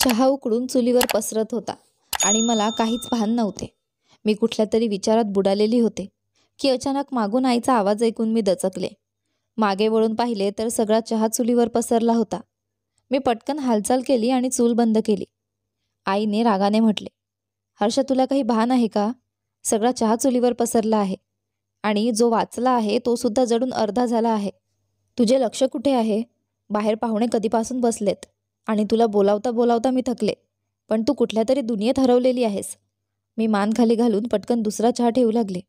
चहा उकळून चुलीवर पसरत होता आणि मला काहीच भान नव्हते. मी कुठल्या तरी विचारात बुडालेली होते की अचानक मागून आईचा आवाज ऐकून मी दचकले. मागे वळून पाहिले तर सगळा चहा चुलीवर पसरला होता. मी पटकन हालचाल केली आणि चूल बंद केली. आईने रागाने म्हटले, हर्षा, तुला काही भान आहे का? सगळा चहा चुलीवर पसरला आहे आणि जो वाचला आहे तो सुद्धा जळून अर्धा झाला आहे. तुझे लक्ष कुठे आहे? बाहेर पाहुणे कधीपासून बसलेत आणि तुला बोलावता बोलावता मी थकले, पण तू कुठल्या तरी दुनियेत हरवलेली आहेस. मी मान खाली घालून पटकन दुसरा चहा ठेवू लागले.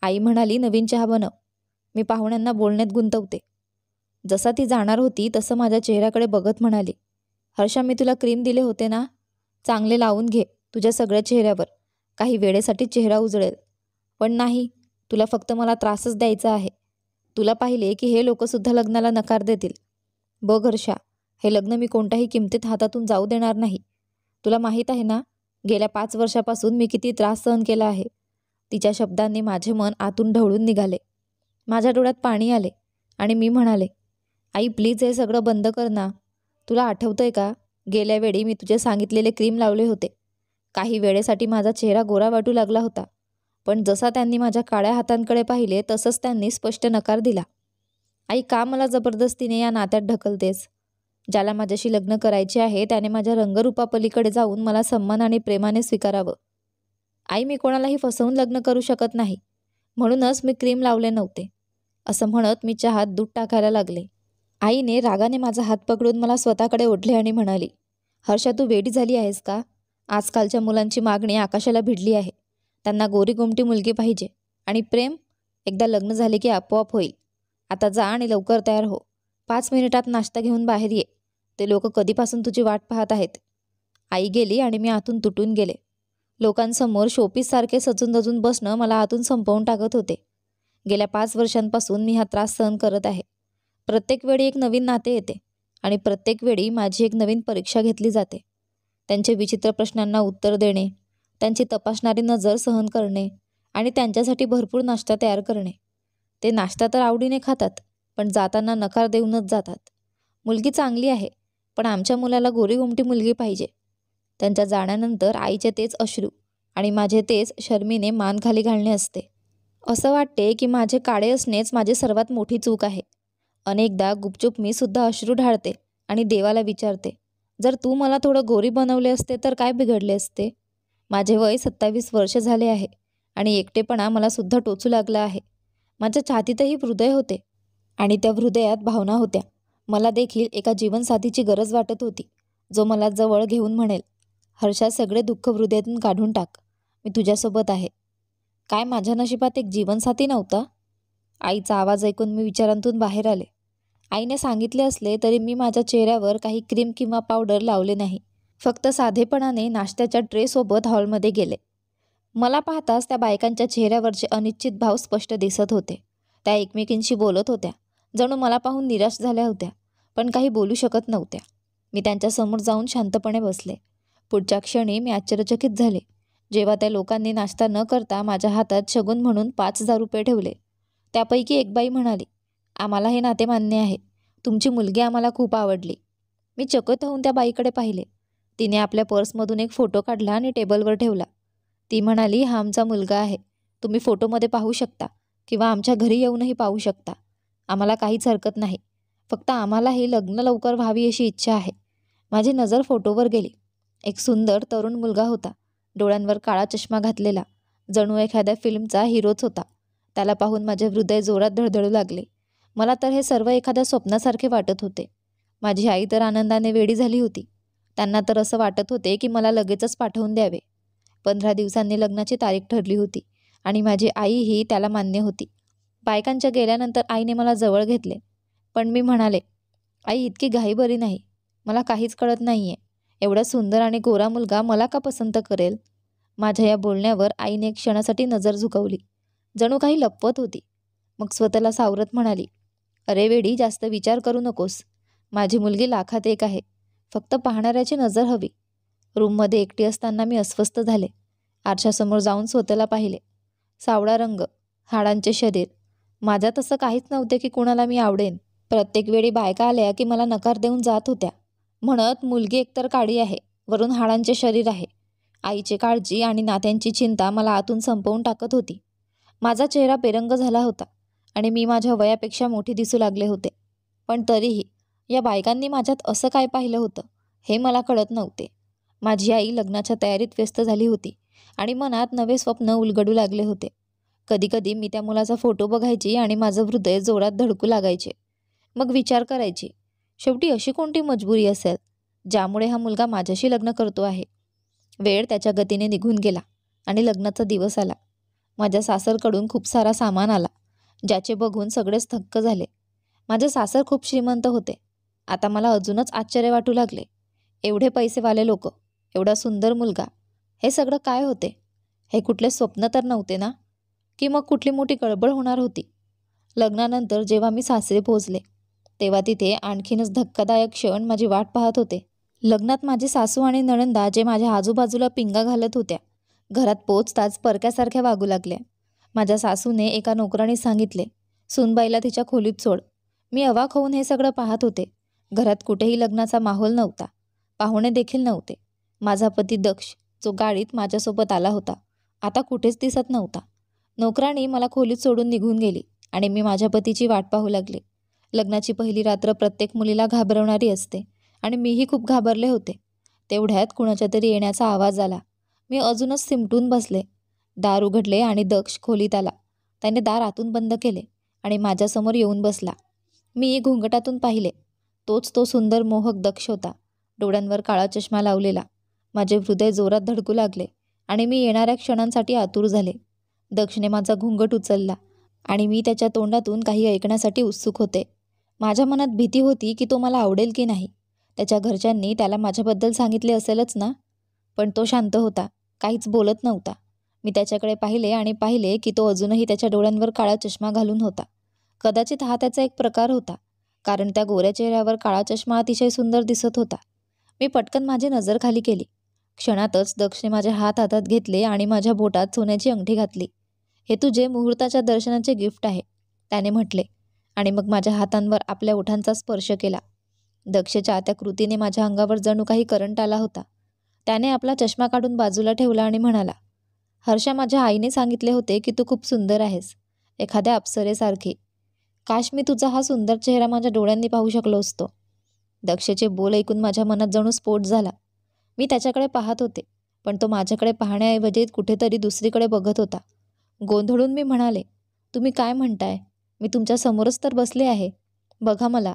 आई म्हणाली, नवीन चहा बनव, मी पाहुण्यांना बोलण्यात गुंतवते. जसा ती जाणार होती तसं माझ्या चेहऱ्याकडे बघत म्हणाली, हर्षा, मी तुला क्रीम दिले होते ना, चांगले लावून घे तुझ्या सगळ्या चेहऱ्यावर. काही वेळेसाठी चेहरा उजळेल, पण नाही, तुला फक्त मला त्रासच द्यायचा आहे. तुला पाहिले की हे लोकसुद्धा लग्नाला नकार देतील. बघ हर्षा, हे लग्न मी कोणत्याही किमतीत हातातून जाऊ देणार नाही. तुला माहीत आहे ना, गेल्या 5 वर्षापासून मी किती त्रास सहन केला आहे. तिच्या शब्दांनी माझे मन आतून ढवळून निघाले. माझ्या डोळ्यात पाणी आले आणि मी म्हणाले, आई प्लीज हे सगळं बंद कर ना. तुला आठवतंय का, गेल्या वेळी मी तुझे सांगितलेले क्रीम लावले होते. काही वेळेसाठी माझा चेहरा गोरा वाटू लागला होता, पण जसा त्यांनी माझ्या काळ्या हातांकडे पाहिले तसंच त्यांनी स्पष्ट नकार दिला. आई, का मला जबरदस्तीने या नात्यात ढकलतेस? ज्याला माझ्याशी लग्न करायचे आहे त्याने माझ्या रंगरूपापलीकडे जाऊन मला सन्मान आणि प्रेमाने स्वीकारावं. आई, मी कोणालाही फसवून लग्न करू शकत नाही, म्हणूनच मी क्रीम लावले नव्हते. असं म्हणत मी चहात दूध टाकायला लागले. आईने रागाने माझा हात पकडून मला स्वतःकडे ओढले आणि म्हणाली, हर्षा, तू वेडी झाली आहेस का? आजकालच्या मुलांची मागणी आकाशाला भिडली आहे. त्यांना गोरी गोमटी मुलगी पाहिजे आणि प्रेम एकदा लग्न झाले की आपोआप होईल. आता जा आणि लवकर तयार हो. 5 मिनिटात नाश्ता घेऊन बाहेर ये. ते लोक कधीपासून तुझी वाट पाहत आहेत. आई गेली आणि मी आतून तुटून गेले. लोकांसमोर शोपीससारखे सजून दजून बसणं मला आतून संपवून टाकत होते. गेल्या 5 वर्षांपासून मी हा त्रास सहन करत आहे. प्रत्येक वेळी एक नवीन नाते येते आणि प्रत्येक वेळी माझी एक नवीन परीक्षा घेतली जाते. त्यांचे विचित्र प्रश्नांना उत्तर देणे, त्यांची तपासणारी नजर सहन करणे आणि त्यांच्यासाठी भरपूर नाश्ता तयार करणे. ते नाश्ता तर आवडीने खातात, पण जाताना नकार देऊनच जातात. मुलगी चांगली आहे, पण आमच्या मुलाला गोरी गोमटी मुलगी पाहिजे. त्यांच्या जाण्यानंतर आईचे तेच अश्रू आणि माझे तेच शर्मीने मान खाली घालणे असते. असं वाटते की माझे काळे असणेच माझी सर्वात मोठी चूक आहे. अनेकदा गुपचूप मी सुद्धा अश्रू ढाळते आणि देवाला विचारते, जर तू मला थोडं गोरी बनवले असते तर काय बिघडले असते? माझे वय 27 वर्ष झाले आहे आणि एकटेपणा मला सुद्धा टोचू लागला आहे. माझ्या छातीतही हृदय होते आणि त्या हृदयात भावना होत्या. मला देखील एका जीवनसाथीची गरज वाटत होती, जो मला जवळ घेऊन म्हणेल, हर्षा, सगळे दुःख हृदयातून काढून टाक, मी तुझ्यासोबत आहे. काय माझ्या नशिबात एक जीवनसाथी नव्हता? आईचा आवाज ऐकून मी विचारांतून बाहेर आले. आईने सांगितले असले तरी मी माझ्या चेहऱ्यावर काही क्रीम किंवा पावडर लावले नाही. फक्त साधेपणाने नाश्त्याच्या ट्रेसोबत हॉलमध्ये गेले. मला पाहताच त्या बायकांच्या चेहऱ्यावरचे अनिश्चित भाव स्पष्ट दिसत होते. त्या एकमेकींशी बोलत होत्या, जणू मला पाहून निराश झाल्या होत्या, पण काही बोलू शकत नव्हत्या. मी त्यांच्यासमोर जाऊन शांतपणे बसले. पुढच्या क्षणी मी आश्चर्यचकित झाले, जेव्हा त्या लोकांनी नाश्ता न करता माझ्या हातात शगुन म्हणून 5,000 रुपये ठेवले. त्यापैकी एक बाई म्हणाली, आम्हाला हे नाते मान्य आहे. तुमची मुलगी आम्हाला खूप आवडली. मी चकित होऊन त्या बाईकडे पाहिले. तिने आपल्या पर्समधून एक फोटो काढला आणि टेबलवर ठेवला. ती म्हणाली, हा आमचा मुलगा आहे. तुम्ही फोटोमध्ये पाहू शकता किंवा आमच्या घरी येऊनही पाहू शकता. आम्हाला काहीच हरकत नाही. फक्त आम्हाला हे लग्न लवकर व्हावी अशी इच्छा आहे. माझी नजर फोटोवर गेली. एक सुंदर तरुण मुलगा होता. डोळ्यांवर काळा चष्मा घातलेला, जणू एखाद्या फिल्मचा हिरोच होता. त्याला पाहून माझे हृदय जोरात धडधडू लागले. मला तर हे सर्व एखाद्या स्वप्नासारखे वाटत होते. माझी आई तर आनंदाने वेडी झाली होती. त्यांना तर असं वाटत होते की मला लगेचच पाठवून द्यावे. 15 दिवसांनी लग्नाची तारीख ठरली होती आणि माझी आईही त्याला मान्य होती. बायकांच्या गेल्यानंतर आईने मला जवळ घेतले, पण मी म्हणाले, आई, इतकी घाई बरी नाही. मला काहीच कळत नाही आहे. एवढा सुंदर आणि गोरा मुलगा मला का पसंत करेल? माझ्या या बोलण्यावर आईने एक क्षणासाठी नजर झुकवली, जणू काही लपवत होती. मग स्वतःला सावरत म्हणाली, अरे वेडी, जास्त विचार करू नकोस. माझी मुलगी लाखात एक आहे. फक्त पाहणाऱ्याची नजर हवी. रूममध्ये एकटी असताना मी अस्वस्थ झाले. आरशासमोर जाऊन स्वतःला पाहिले. सावळा रंग, हाडांचे शरीर. माझ्यात असं काहीच नव्हते की कुणाला मी आवडेन. प्रत्येक वेळी बायका आल्या की मला नकार देऊन जात होत्या, म्हणत मुलगी एकतर काळी आहे, वरून हाडांचे शरीर आहे. आईची काळजी आणि नात्यांची चिंता मला आतून संपवून टाकत होती. माझा चेहरा बेरंग झाला होता आणि मी माझ्या वयापेक्षा मोठी दिसू लागले होते. पण तरीही या बायकांनी माझ्यात असं काय पाहिलं होतं हे मला कळत नव्हते. माझी आई लग्नाच्या तयारीत व्यस्त झाली होती आणि मनात नवे स्वप्न उलगडू लागले होते. कधीकधी मी त्या मुलाचा फोटो बघायची आणि माझं हृदय जोरात धडकू लागायचे. मग विचार करायची, शेवटी अशी कोणती मजबुरी असेल ज्यामुळे हा मुलगा माझ्याशी लग्न करतो आहे. वेळ त्याच्या गतीने निघून गेला आणि लग्नाचा दिवस आला. माझ्या सासरकडून खूप सारा सामान आला, ज्याचे बघून सगळेच थक्क झाले. माझे सासर खूप श्रीमंत होते. आता मला अजूनच आश्चर्य वाटू लागले. एवढे पैसेवाले लोक, एवढा सुंदर मुलगा, हे सगळं काय होते? हे कुठले स्वप्न तर नव्हते ना? की मग कुठली मोठी गडबड होणार होती? लग्नानंतर जेव्हा मी सासरी पोहोचले तेव्हा तिथे आणखीनच धक्कादायक क्षण माझी वाट पाहत होते. लग्नात माझी सासू आणि नणंदा जे माझ्या आजूबाजूला पिंगा घालत होत्या, घरात पोचताच परक्यासारख्या वागू लागल्या. माझ्या सासूने एका नोकराने सांगितले, सूनबाईला तिच्या खोलीत सोड. मी अवाक होऊन हे सगळं पाहत होते. घरात कुठेही लग्नाचा माहोल नव्हता. पाहुणे देखील नव्हते. माझा पती दक्ष, जो गाडीत माझ्यासोबत आला होता, आता कुठेच दिसत नव्हता. नोकराणी मला खोलीत सोडून निघून गेली आणि मी माझ्या पतीची वाट पाहू लागले. लग्नाची पहिली रात्र प्रत्येक मुलीला घाबरवणारी असते आणि मीही खूप घाबरले होते. तेवढ्यात कुणाच्या तरी येण्याचा आवाज आला. मी अजूनच सिमटून बसले. दार उघडले आणि दक्ष खोलीत आला. त्याने दार आतून बंद केले आणि माझ्यासमोर येऊन बसला. मी घुंगटातून पाहिले. तोच तो सुंदर मोहक दक्ष होता, डोळ्यांवर काळा चष्मा लावलेला. माझे हृदय जोरात धडकू लागले आणि मी येणाऱ्या क्षणांसाठी आतुर झाले. दक्षने माझा घुंगट उचलला आणि मी त्याच्या तोंडातून काही ऐकण्यासाठी उत्सुक होते. माझ्या मनात भीती होती की तो मला आवडेल की नाही. त्याच्या घरच्यांनी त्याला माझ्याबद्दल सांगितले असेलच ना. पण तो शांत होता, काहीच बोलत नव्हता. मी त्याच्याकडे पाहिले आणि पाहिले की तो अजूनही त्याच्या डोळ्यांवर काळा चष्मा घालून होता. कदाचित हा त्याचा एक प्रकार होता, कारण त्या गोऱ्या चेहऱ्यावर काळा चष्मा अतिशय सुंदर दिसत होता. मी पटकन माझी नजर खाली केली. क्षणातच दक्षने माझे हात हातात घेतले आणि माझ्या बोटात सोन्याची अंगठी घातली. हे तुझे मुहूर्ताच्या दर्शनाचे गिफ्ट आहे, त्याने म्हटले आणि मग माझ्या हातांवर आपल्या ओठांचा स्पर्श केला. दक्षच्या त्या कृतीने माझ्या अंगावर जणू काही करंट आला होता. त्याने आपला चष्मा काढून बाजूला ठेवला आणि म्हणाला, हर्षा, माझ्या आईने सांगितले होते की तू खूप सुंदर आहेस, एखाद्या अप्सरेसारखी. काश मी तुझा हा सुंदर चेहरा माझ्या डोळ्यांनी पाहू शकलो असतो. दक्षचे बोल ऐकून माझ्या मनात जणू स्फोट झाला. मी त्याच्याकडे पाहत होते, पण तो माझ्याकडे पाहण्याऐवजी कुठेतरी दुसरीकडे बघत होता. गोंधळून मी म्हणाले, तुम्ही काय म्हणताय? मी तुमच्या समोरच तर बसले आहे, बघा मला.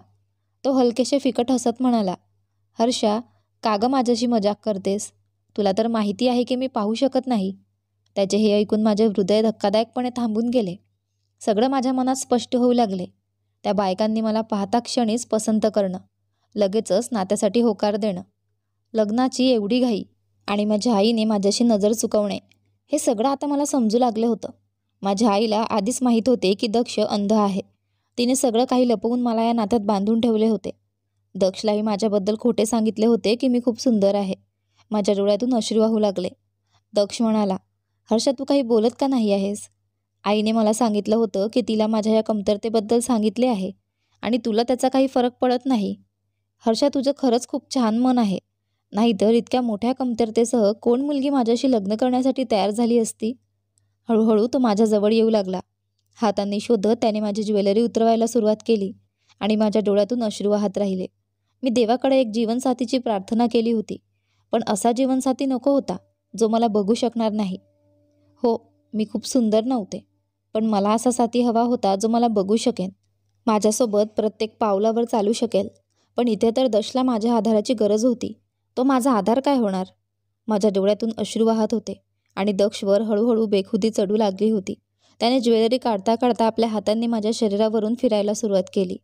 तो हलकेशे फिकट हसत म्हणाला, हर्षा, का गं माझ्याशी मजाक करतेस? तुला तर माहिती आहे की मी पाहू शकत नाही. त्याचे हे ऐकून माझे हृदय धक्कादायकपणे थांबून गेले. सगळं माझ्या मनात स्पष्ट होऊ लागले. त्या बायकांनी मला पाहता क्षणीच पसंत करणं, लगेचच नात्यासाठी होकार देणं, लग्नाची एवढी घाई आणि माझ्या आईने माझ्याशी नजर चुकवणे, हे सगळं आता मला समजू लागलं होतं. माझ्या आईला आधीच माहीत होते की दक्ष अंध आहे. तिने सगळं काही लपवून मला या नात्यात बांधून ठेवले होते. दक्षलाही माझ्याबद्दल खोटे सांगितले होते की मी खूप सुंदर आहे. माझ्या डोळ्यातून अश्रू वाहू लागले. दक्ष म्हणाला, हर्षा, तू काही बोलत का नाही आहेस? आईने मला सांगितलं होतं की तिला माझ्या या कमतरतेबद्दल सांगितले आहे आणि तुला त्याचा काही फरक पडत नाही. हर्षा, तुझं खरंच खूप छान मन आहे. नाहीतर इतक्या मोठ्या कमतरतेसह कोण मुलगी माझ्याशी लग्न करण्यासाठी तयार झाली असती? हळूहळू तो माझ्याजवळ येऊ लागला. हातांनी शोधत त्याने माझी ज्वेलरी उतरवायला सुरुवात केली आणि माझ्या डोळ्यातून अश्रू वाहत राहिले. मी देवाकडे एक जीवनसाथीची प्रार्थना केली होती, पण असा जीवनसाथी नको होता जो मला बघू शकणार नाही. हो, मी खूप सुंदर नव्हते, पण मला असा साथी हवा होता जो मला बघू शकेन, माझ्यासोबत प्रत्येक पावलावर चालू शकेल. पण इथे तर दशला माझ्या आधाराची गरज होती. तो माझा आधार काय होणार? माझ्या डोळ्यातून अश्रू वाहत होते आणि दक्षवर हळूहळू बेखुदी चढू लागली होती. त्याने ज्वेलरी काढता काढता आपल्या हातांनी माझ्या शरीरावरून फिरायला सुरुवात केली.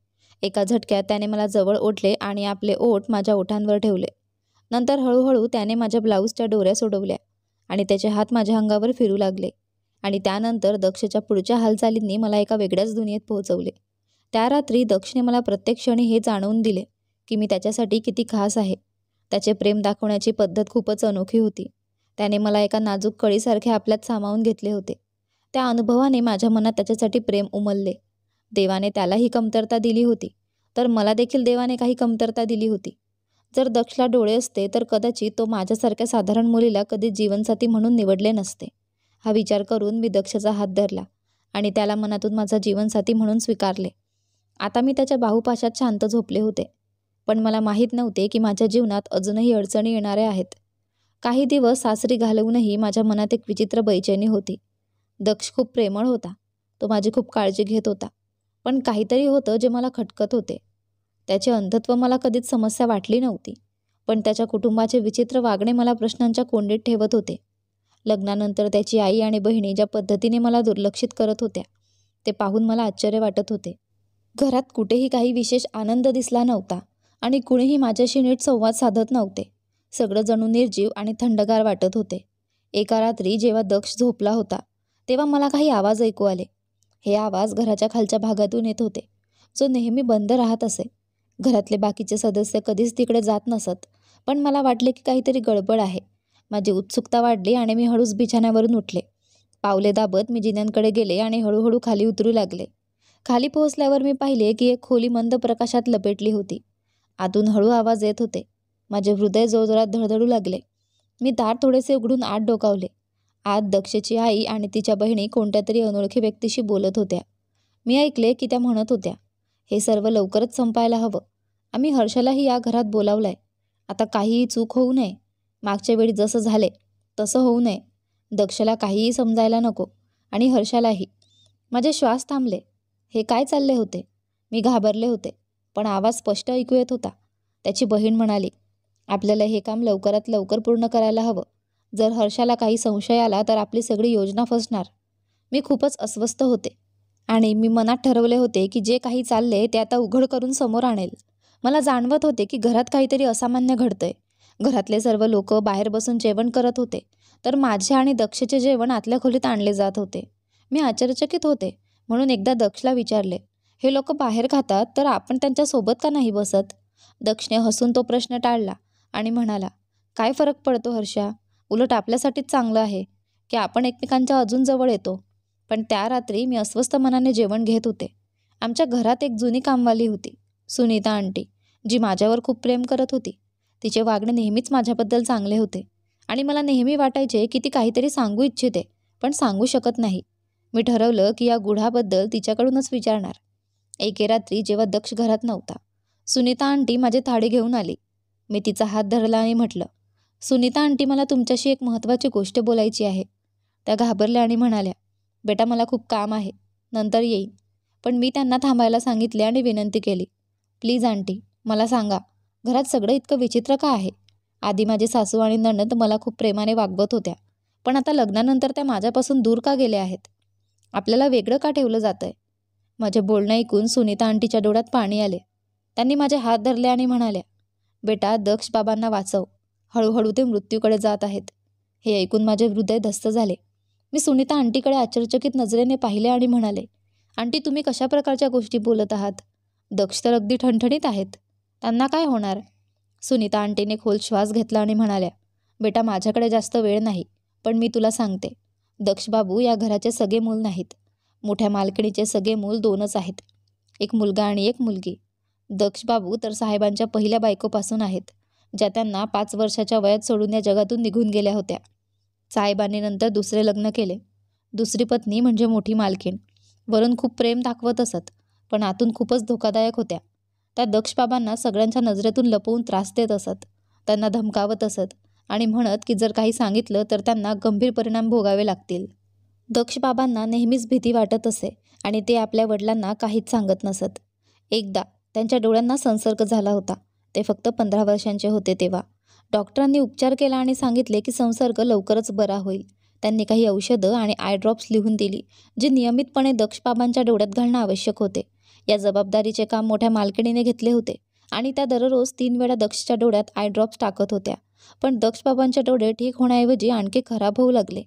एका झटक्यात त्याने मला जवळ ओढले आणि आपले ओठ माझ्या ओठांवर ठेवले. नंतर हळूहळू त्याने माझ्या ब्लाऊजच्या दोऱ्या सोडवल्या आणि त्याचे हात माझ्या अंगावर फिरू लागले. आणि त्यानंतर दक्षच्या पुढच्या हालचालींनी मला एका वेगळ्याच दुनियेत पोहोचवले. त्या रात्री दक्षने मला प्रत्येक क्षणी हे जाणवून दिले की मी त्याच्यासाठी किती खास आहे. त्याचे प्रेम दाखवण्याची पद्धत खूपच अनोखी होती. त्याने मला एका नाजूक कळीसारखे आपल्यात सामावून घेतले होते. त्या अनुभवाने माझ्या मनात त्याच्यासाठी प्रेम उमलले. देवाने त्याला ही कमतरता दिली होती, तर मला देखील देवाने काही कमतरता दिली होती. जर दक्षला डोळे असते तर कदाचित तो माझ्यासारख्या साधारण मुलीला कधी जीवनसाथी म्हणून निवडले नसते. हा विचार करून मी दक्षचा हात धरला आणि त्याला मनातून माझा जीवनसाथी म्हणून स्वीकारले. आता मी त्याच्या बाहुपाशात शांत झोपले होते. पण मला माहीत नव्हते की माझ्या जीवनात अजूनही अडचणी येणाऱ्या आहेत. काही दिवस सासरी घालवूनही माझ्या मनात एक विचित्र बेचैनी होती. दक्ष खूप प्रेमळ होता. तो माझी खूप काळजी घेत होता. पण काहीतरी होतं जे मला खटकत होते. त्याचे अंधत्व मला कधीच समस्या वाटली नव्हती. पण त्याच्या कुटुंबाचे विचित्र वागणे मला प्रश्नांच्या कोंडीत ठेवत होते. लग्नानंतर त्याची आई आणि बहिणी ज्या पद्धतीने मला दुर्लक्षित करत होत्या ते पाहून मला आश्चर्य वाटत होते. घरात कुठेही काही विशेष आनंद दिसला नव्हता आणि कुणीही माझ्याशी नीट संवाद साधत नव्हते. सगळं जणू निर्जीव आणि थंडगार वाटत होते. एका रात्री जेव्हा दक्ष झोपला होता तेव्हा मला काही आवाज ऐकू आले. हे आवाज घराच्या खालच्या भागातून येत होते, जो नेहमी बंद राहत असे. घरातले बाकीचे सदस्य कधीच तिकडे जात नसत, पण मला वाटले की काहीतरी गडबड आहे. माझी उत्सुकता वाढली आणि मी हळूच बिछाण्यावरून उठले. पावले दाबत मी जिन्यांकडे गेले आणि हळूहळू खाली उतरू लागले. खाली पोहोचल्यावर मी पाहिले की एक खोली मंद प्रकाशात लपेटली होती. आतून हळू आवाज येत होते. माझे हृदय जोरजोरात धडधडू लागले. मी दार थोडेसे उघडून आत डोकावले. आत दक्षची आई आणि तिच्या बहिणी कोणत्या तरी अनोळखी व्यक्तीशी बोलत होत्या. मी ऐकले की त्या म्हणत होत्या, हे सर्व लवकरच संपायला हवं. आम्ही हर्षालाही या घरात बोलावलंय. आता काहीही चूक होऊ नये. मागच्या वेळी जसं झाले तसं होऊ नये. दक्षला काहीही समजायला नको आणि हर्षालाही. माझे श्वास थांबले. हे काय चालले होते? मी घाबरले होते, पण आवाज स्पष्ट ऐकू येत होता. त्याची बहीण म्हणाली, आपल्याला हे काम लवकरात लवकर पूर्ण करायला हवं. जर हर्षाला काही संशय आला तर आपली सगळी योजना फसणार. मी खूपच अस्वस्थ होते आणि मी मनात ठरवले होते की जे काही चालले ते आता उघड करून समोर आणेल. मला जाणवत होते की घरात काहीतरी असामान्य घडतंय. घरातले सर्व लोक बाहेर बसून जेवण करत होते, तर माझे आणि दक्षचे जेवण आतल्या खोलीत आणले जात होते. मी आश्चर्यचकित होते, म्हणून एकदा दक्षला विचारले, हे लोक बाहेर खातात तर आपण त्यांच्यासोबत का नाही बसत? दक्षने हसून तो प्रश्न टाळला आणि म्हणाला, काय फरक पडतो हर्षा? उलट आपल्यासाठीच चांगलं आहे की आपण एकमेकांच्या अजून जवळ येतो. पण त्या रात्री मी अस्वस्थ मनाने जेवण घेत होते. आमच्या घरात एक जुनी कामवाली होती, सुनीता आंटी, जी माझ्यावर खूप प्रेम करत होती. तिचे वागणे नेहमीच माझ्याबद्दल चांगले होते आणि मला नेहमी वाटायचे की ती काहीतरी सांगू इच्छिते, पण सांगू शकत नाही. मी ठरवलं की या गुढाबद्दल तिच्याकडूनच विचारणार. एके रात्री जेव्हा दक्ष घरात नव्हता, सुनीता आंटी माझी थाळी घेऊन आली. मी तिचा हात धरला आणि म्हटलं, सुनीता आंटी, मला तुमच्याशी एक महत्त्वाची गोष्ट बोलायची आहे. त्या घाबरल्या आणि म्हणाल्या, बेटा मला खूप काम आहे, नंतर येईन. पण मी त्यांना थांबायला सांगितले आणि विनंती केली, प्लीज आंटी, मला सांगा, घरात सगळं इतकं विचित्र का आहे? आधी माझी सासू आणि नणंद मला खूप प्रेमाने वागवत होत्या, पण आता लग्नानंतर त्या माझ्यापासून दूर का गेल्या आहेत? आपल्याला वेगळं का ठेवलं जातंय? माझे बोलणं ऐकून सुनीता आंटीच्या डोळ्यात पाणी आले. त्यांनी माझे हात धरले आणि म्हणाल्या, बेटा, दक्ष बाबांना वाचव. हळूहळू ते मृत्यूकडे जात आहेत. हे ऐकून माझे हृदय धस्त झाले. मी सुनीता आंटीकडे आश्चर्यचकित नजरेने पाहिले आणि म्हणाले, आंटी, तुम्ही कशा प्रकारच्या गोष्टी बोलत आहात? दक्ष तर अगदी ठणठणीत आहेत. त्यांना काय होणार? सुनीता आंटीने खोल श्वास घेतला आणि म्हणाल्या, बेटा, माझ्याकडे जास्त वेळ नाही, पण मी तुला सांगते, दक्ष बाबू या घराचे सगळे मूल नाहीत. मोठ्या मालकिणीचे सगळे मूल दोनच आहेत, एक मुलगा आणि एक मुलगी. दक्ष बाबू तर साहेबांच्या पहिल्या बायकोपासून आहेत, ज्या त्यांना 5 वर्षाच्या वयात सोडून या जगातून निघून गेल्या होत्या. साहेबांनी नंतर दुसरे लग्न केले. दुसरी पत्नी म्हणजे मोठी मालकीण. वरून खूप प्रेम दाखवत असत, पण आतून खूपच धोकादायक होत्या. त्या दक्ष बाबांना सगळ्यांच्या नजरेतून लपवून त्रास देत असत, त्यांना धमकावत असत आणि म्हणत की जर काही सांगितलं तर त्यांना गंभीर परिणाम भोगावे लागतील. दक्ष बाबांना नेहमीच भीती वाटत असे आणि ते आपल्या वडिलांना काहीच सांगत नसत. एकदा त्यांच्या डोळ्यांना संसर्ग झाला होता. ते फक्त 15 वर्षांचे होते तेव्हा. डॉक्टरांनी उपचार केला आणि सांगितले की संसर्ग लवकरच बरा होईल. त्यांनी काही औषधं आणि आय ड्रॉप्स लिहून दिली, जे नियमितपणे दक्ष बाबांच्या डोळ्यात घालणं आवश्यक होते. या जबाबदारीचे काम मोठ्या मालकिणीने घेतले होते आणि त्या दररोज 3 वेळा दक्षच्या डोळ्यात आय ड्रॉप्स टाकत होत्या. पण दक्ष बाबांचे डोळे ठीक होण्याऐवजी आणखी खराब होऊ लागले.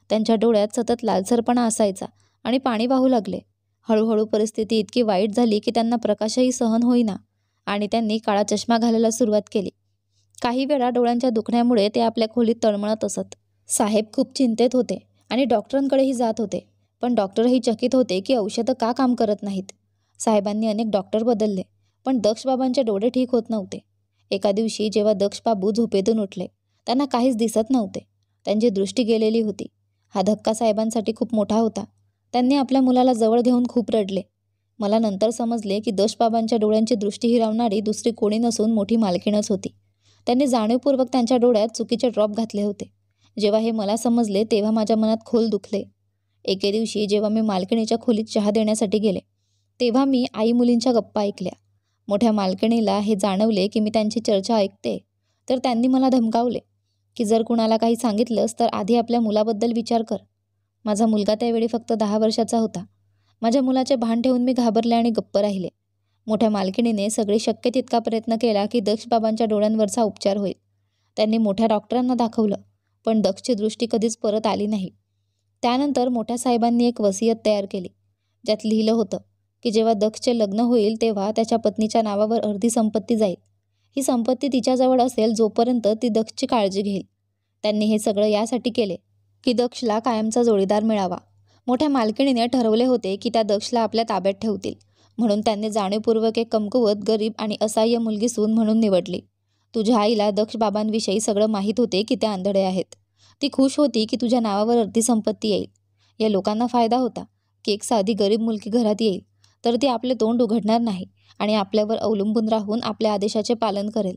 त्यांच्या डोळ्यात सतत लालसरपणा असायचा आणि पाणी वाहू लागले. हळूहळू परिस्थिती इतकी वाईट झाली की त्यांना प्रकाशही सहन होईना आणि त्यांनी काळा चष्मा घालायला सुरुवात केली. काही वेळा डोळ्यांच्या दुखण्यामुळे ते आपल्या खोलीत तळमळत असत. साहेब खूप चिंतेत होते आणि डॉक्टरांकडेही जात होते, पण डॉक्टरही चकित होते की औषधं का काम करत नाहीत. साहेबांनी अनेक डॉक्टर बदलले, पण दक्ष बाबांचे डोळे ठीक होत नव्हते. एका दिवशी जेव्हा दक्ष बाबू झोपेतून उठले, त्यांना काहीच दिसत नव्हते. त्यांची दृष्टी गेलेली होती. हा धक्का साहेबांसाठी खूप मोठा होता. त्यांनी आपल्या मुलाला जवळ घेऊन खूप रडले. मला नंतर समजले की दक्ष बाबांच्या डोळ्यांची दृष्टी हिरावणारी दुसरी कोणी नसून मोठी मालकीणच होती. त्यांनी जाणीवपूर्वक त्यांच्या डोळ्यात चुकीचे ड्रॉप घातले होते. जेव्हा हे मला समजले तेव्हा माझ्या मनात खोल दुखले. एके दिवशी जेव्हा मी मालकिणीच्या खोलीत चहा देण्यासाठी गेले, तेव्हा मी आई मुलींच्या गप्पा ऐकल्या. मोठ्या मालकिणीला हे जाणवले की मी त्यांची चर्चा ऐकते, तर त्यांनी मला धमकावले की जर कुणाला काही सांगितलंस तर आधी आपल्या मुलाबद्दल विचार कर. माझा मुलगा त्यावेळी फक्त 10 वर्षाचा होता. माझ्या मुलाचे भान ठेवून मी घाबरले आणि गप्प राहिले. मोठ्या मालकिणीने सगळी शक्य तितका प्रयत्न केला की दक्ष बाबांच्या डोळ्यांवरचा उपचार होईल. त्यांनी मोठ्या डॉक्टरांना दाखवलं, पण दक्षची दृष्टी कधीच परत आली नाही. त्यानंतर मोठ्या साहेबांनी एक वसियत तयार केली, ज्यात लिहिलं होतं की जेव्हा दक्षचे लग्न होईल तेव्हा त्याच्या पत्नीच्या नावावर अर्धी संपत्ती जाईल. ही संपत्ती तिच्याजवळ असेल जोपर्यंत ती दक्षची काळजी घेईल. त्यांनी हे सगळं यासाठी केले की दक्षला कायमचा जोडीदार मिळावा. मोठ्या मालकिणीने ठरवले होते की त्या दक्षला आपल्या ताब्यात ठेवतील, म्हणून त्यांनी जाणीवपूर्वक एक कमकुवत, गरीब आणि असहाय्य मुलगी सून म्हणून निवडली. तुझ्या आईला दक्ष बाबांविषयी सगळं माहीत होते की ते आंधळे आहेत. ती खुश होती की तुझ्या नावावर अर्धी संपत्ती येईल. या लोकांना फायदा होता की एक साधी गरीब मुलगी घरात येईल तर ती आपले तोंड उघडणार नाही आणि आपल्यावर अवलंबून राहून आपल्या आदेशाचे पालन करेल.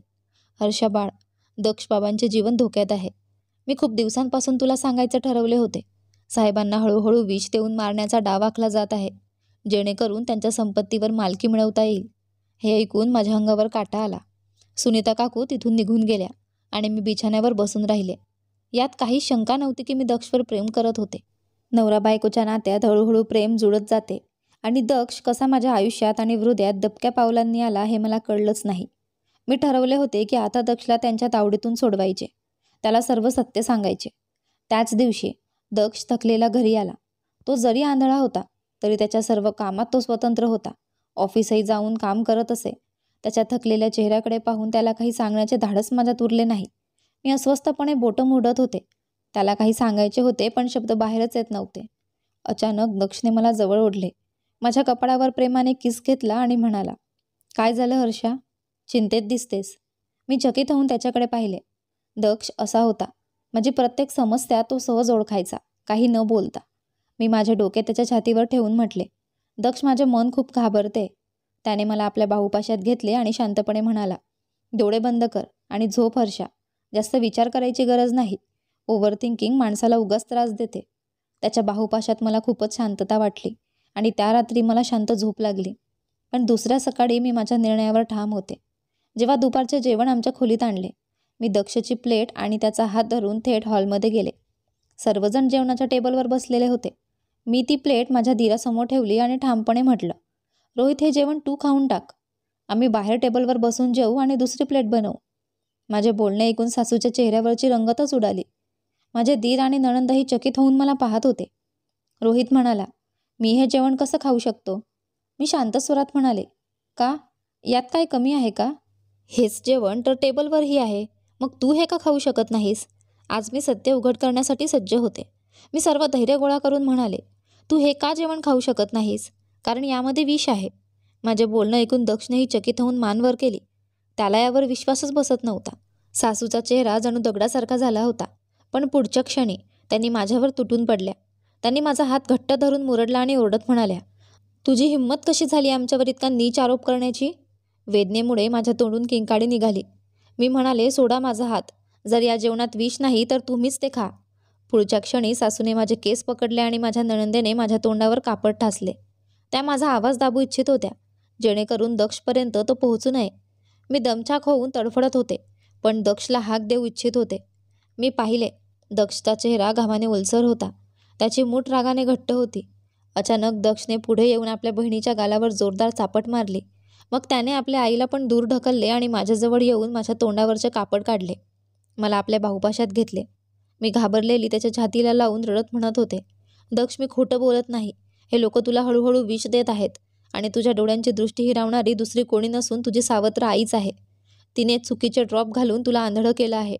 हर्षा बाळ, दक्ष बाबांचे जीवन धोक्यात आहे. मी खूप दिवसांपासून तुला सांगायचं ठरवले होते. साहेबांना हळूहळू विष देऊन मारण्याचा डाव आखला जात आहे, जेणेकरून त्यांच्या संपत्तीवर मालकी मिळवता येईल. हे ऐकून माझ्या अंगावर काटा आला. सुनीता काकू तिथून निघून गेल्या आणि मी बिछाण्यावर बसून राहिले. यात काही शंका नव्हती की मी दक्षवर प्रेम करत होते. नवरा बायकोच्या नात्यात हळूहळू प्रेम जुळत जाते आणि दक्ष कसा माझ्या आयुष्यात आणि हृदयात दबक्या पावलांनी आला हे मला कळलंच नाही. मी ठरवले होते की आता दक्षला त्यांच्या तावडीतून सोडवायचे, त्याला सर्व सत्य सांगायचे. त्याच दिवशी दक्ष थकलेला घरी आला. तो जरी आंधळा होता तरी त्याच्या सर्व कामात तो स्वतंत्र होता. ऑफिसही जाऊन काम करत असे. त्याच्या थकलेल्या चेहऱ्याकडे पाहून त्याला काही सांगण्याचे धाडस माझ्यात उरले नाही. मी अस्वस्थपणे बोटं मोडत होते. त्याला काही सांगायचे होते पण शब्द बाहेरच येत नव्हते. अचानक दक्षने मला जवळ ओढले. माझ्या कपाळावर प्रेमाने किस घेतला आणि म्हणाला, काय झालं हर्षा? चिंतेत दिसतेस. मी चकित होऊन त्याच्याकडे पाहिले. दक्ष असा होता. माझी प्रत्येक समस्या तो सहज ओळखायचा, काही न बोलता. मी माझे डोके त्याच्या छातीवर ठेवून म्हटले, दक्ष, माझे मन खूप घाबरते. त्याने मला आपल्या बाहुपाशात घेतले आणि शांतपणे म्हणाला, डोळे बंद कर आणि झोप हर्षा. जास्त विचार करायची गरज नाही. ओव्हर थिंकिंग माणसाला उगाच त्रास देते. त्याच्या बाहुपाशात मला खूपच शांतता वाटली आणि त्या रात्री मला शांत झोप लागली. पण दुसऱ्या सकाळी मी माझ्या निर्णयावर ठाम होते. जेव्हा दुपारचे जेवण आमच्या खोलीत आणले, मी दक्षची प्लेट आणि त्याचा हात धरून थेट हॉलमध्ये गेले. सर्वजण जेवणाच्या टेबलवर बसलेले होते. मी ती प्लेट माझ्या दीरासमोर ठेवली आणि ठामपणे म्हटलं, रोहित, हे जेवण तू खाऊन टाक. आम्ही बाहेर टेबलवर बसून जेवू आणि दुसरी प्लेट बनवू. माझे बोलणे ऐकून सासूच्या चेहऱ्यावरची रंगतच उडाली. माझे दीर आणि नणंदही चकित होऊन मला पाहत होते. रोहित म्हणाला, मी हे जेवण कसं खाऊ शकतो? मी शांत स्वरात म्हणाले, का? यात काय कमी आहे का? हेच जेवण तर टेबलवरही आहे. मग तू हे का खाऊ शकत नाहीस? आज मी सत्य उघड करण्यासाठी सज्ज होते. मी सर्व धैर्य गोळा करून म्हणाले, तू हे का जेवण खाऊ शकत नाहीस? कारण यामध्ये विष आहे. माझे बोलणं ऐकून दक्षनेही चकित होऊन मान वर केली. त्याला यावर विश्वासच बसत नव्हता. सासूचा चेहरा जणू दगडासारखा झाला होता. पण पुढच्या क्षणी त्यांनी माझ्यावर तुटून पडल्या. त्यांनी माझा हात घट्ट धरून मुरडला आणि ओरडत म्हणाल्या, तुझी हिंमत कशी झाली आमच्यावर इतका नीच आरोप करण्याची? वेदनेमुळे माझ्या तोंडून किंकाळी निघाली. मी म्हणाले, सोडा माझा हात. जर या जेवणात विष नाही तर तुम्हीच ते खा. पुढच्या क्षणी सासूने माझे केस पकडले आणि माझ्या नणंदेने माझ्या तोंडावर कापड ठासले. त्या माझा आवाज दाबू इच्छित होत्या, जेणेकरून दक्षपर्यंत तो पोहोचू नये. मी दमछाक होऊन तडफडत होते, पण दक्षला हाक देऊ इच्छित होते. मी पाहिले, दक्षचा चेहरा घामाने ओलसर होता. त्याची मूठ रागाने घट्ट होती. अचानक दक्षने पुढे येऊन आपल्या बहिणीच्या गालावर जोरदार चापट मारली. मग त्याने आपल्या आईला पण दूर ढकलले आणि माझ्याजवळ येऊन माझ्या तोंडावरचे कापड काढले. मला आपल्या बाहुपाशात घेतले. मी घाबरलेली त्याच्या छातीला लावून रडत म्हणत होते, दक्ष, मी खोटं बोलत नाही. हे लोक तुला हळूहळू विष देत आहेत आणि तुझ्या डोळ्यांची दृष्टी हिरावणारी दुसरी कोणी नसून तुझी सावत्र आईच आहे. तिने चुकीचे ड्रॉप घालून तुला आंधळं केलं आहे.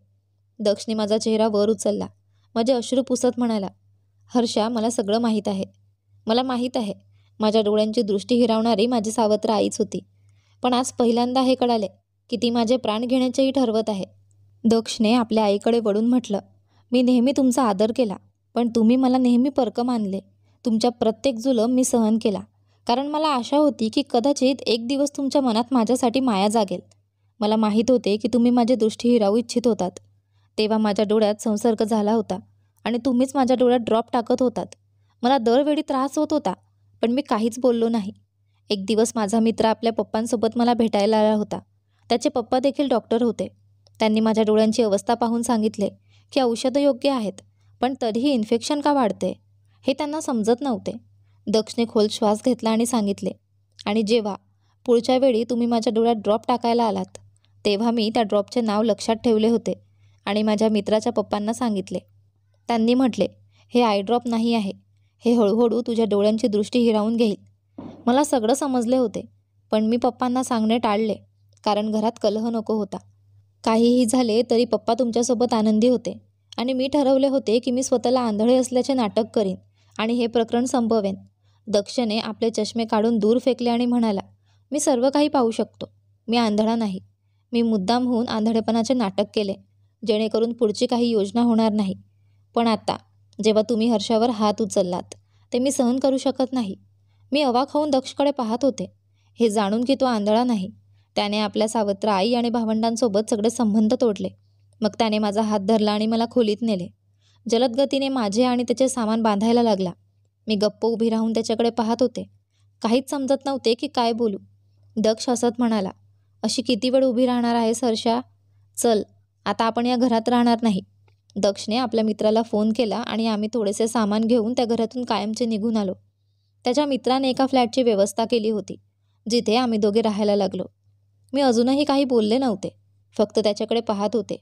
दक्षने माझा चेहरा वर उचलला. माझे अश्रू पुसत म्हणाला, हर्षा, मला सगळं माहीत आहे. मला माहीत आहे माझ्या डोळ्यांची दृष्टी हिरावणारी माझी सावत्र आईच होती. पण आज पहिल्यांदा हे कळाले की ती माझे प्राण घेण्याचेही ठरवत आहे. दक्षने आपल्या आईकडे वळून म्हटलं, मी नेहमी तुमचा आदर केला, पण तुम्ही मला नेहमी परक मानले. तुमच्या प्रत्येक जुलम मी सहन केला, कारण मला आशा होती की कदाचित एक दिवस तुमच्या मनात माझ्यासाठी माया जागेल. मला माहीत होते की तुम्ही माझी दृष्टी हिरावू इच्छित होतात. तेव्हा माझ्या डोळ्यात संसर्ग झाला होता आणि तुम्हीच माझ्या डोळ्यात ड्रॉप टाकत होतात. मला दरवेळी त्रास होत होता, पण मी काहीच बोललो नाही. एक दिवस माझा मित्र आपल्या पप्पांसोबत मला भेटायला आला होता. त्याचे पप्पा देखील डॉक्टर होते. त्यांनी माझ्या डोळ्यांची अवस्था पाहून सांगितले की औषधं योग्य आहेत, पण तरीही इन्फेक्शन का वाढते हे त्यांना समजत नव्हते. दक्षने खोल श्वास घेतला आणि सांगितले, आणि जेव्हा पुढच्या वेळी तुम्ही माझ्या डोळ्यात ड्रॉप टाकायला आलात, तेव्हा मी त्या ड्रॉपचे नाव लक्षात ठेवले होते आणि माझ्या मित्राच्या पप्पांना सांगितले. त्यांनी म्हटले, हे आय ड्रॉप नाही आहे, हे हळूहळू तुझ्या डोळ्यांची दृष्टी हिरावून घेईल. मला सगळं समजले होते, पण मी पप्पांना सांगणे टाळले, कारण घरात कलह नको होता. काहीही झाले तरी पप्पा तुमच्यासोबत आनंदी होते आणि मी ठरवले होते की मी स्वतःला आंधळे असल्याचे नाटक करीन आणि हे प्रकरण संपवेन. दक्षने आपले चष्मे काढून दूर फेकले आणि म्हणाला, मी सर्व काही पाहू शकतो. मी आंधळा नाही. मी मुद्दामहून आंधळेपणाचे नाटक केले, जेणेकरून पुढची काही योजना होणार नाही. पण आता जेव्हा तुम्ही हर्षावर हात उचललात, ते मी सहन करू शकत नाही. मी अवाक होऊन दक्षकडे पाहत होते, हे जाणून की तो आंधळा नाही. त्याने आपल्या सावत्र आई आणि भावंडांसोबत सगळे संबंध तोडले. मग त्याने माझा हात धरला आणि मला खोलीत नेले. जलद गतीने माझे आणि त्याचे सामान बांधायला लागला. मी गप्प उभी राहून त्याच्याकडे पाहत होते. काहीच समजत नव्हते की काय बोलू. दक्ष हसत म्हणाला, अशी किती वेळ उभी राहणार आहेस हर्षा? चल, आता आपण या घरात राहणार नाही. दक्षने आपल्या मित्राला फोन केला आणि आम्ही थोडेसे सामान घेऊन त्या घरातून कायमचे निघून आलो. त्याच्या मित्राने एका फ्लॅटची व्यवस्था केली होती, जिथे आम्ही दोघे राहायला लागलो. मी अजूनही काही बोलले नव्हते, फक्त त्याच्याकडे पाहत होते.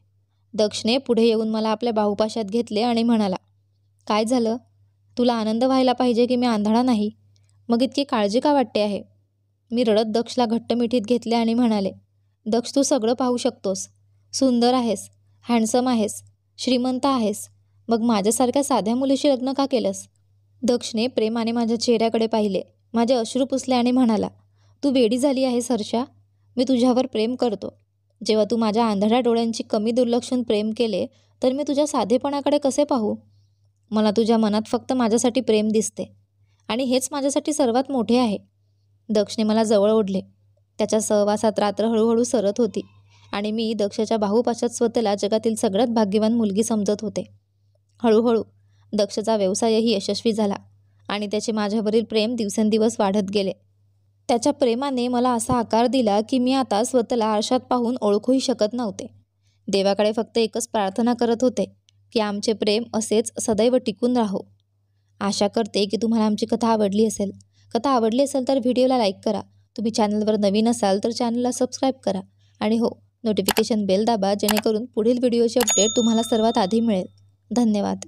दक्षने पुढे येऊन मला आपल्या बाहुपाशात घेतले आणि म्हणाला, काय झालं? तुला आनंद व्हायला पाहिजे की मी आंधळा नाही? मग इतकी काळजी का वाटते आहे? मी रडत दक्षला घट्ट मिठीत घेतले आणि म्हणाले, दक्ष, तू सगळं पाहू शकतोस. सुंदर आहेस, हँडसम आहेस, श्रीमंत आहेस. मग माझ्यासारख्या साध्या मुलीशी लग्न का केलंस? दक्षने प्रेमाने माझ्या चेहऱ्याकडे पाहिले, माझे अश्रू पुसले आणि म्हणाला, तू वेडी झाली आहेस हर्षा. मी तुझ्यावर प्रेम करतो. जेव्हा तू माझ्या आंधळ्या डोळ्यांची कमी दुर्लक्षून प्रेम केले, तर मी तुझ्या साधेपणाकडे कसे पाहू? मला तुझ्या मनात फक्त माझ्यासाठी प्रेम दिसते, आणि हेच माझ्यासाठी सर्वात मोठे आहे. दक्षने मला जवळ ओढले. त्याच्या सहवासात रात्र हळूहळू सरत होती आणि मी दक्षच्या बाहुपाशात स्वतःला जगातील सगळ्यात भाग्यवान मुलगी समजत होते. हळूहळू दक्षचा व्यवसायही यशस्वी झाला आणि त्याचे माझ्यावरील प्रेम दिवसेंदिवस वाढत गेले. त्याच्या प्रेमाने मला असा आकार दिला की मी आता स्वतःला आरशात पाहून ओळखूही शकत नव्हते. देवाकडे फक्त एकच प्रार्थना करत होते की आमचे प्रेम असेच सदैव टिकून राहो. आशा करते की तुम्हाला आमची कथा आवडली असेल. कथा आवडली असेल तर व्हिडिओला लाईक करा. तुम्ही चॅनलवर नवीन असाल तर चॅनलला सबस्क्राईब करा आणि हो, नोटिफिकेशन बेल दाबा, जेणेकरून पुढील व्हिडिओचे अपडेट तुम्हाला सर्वात आधी मिळेल. धन्यवाद.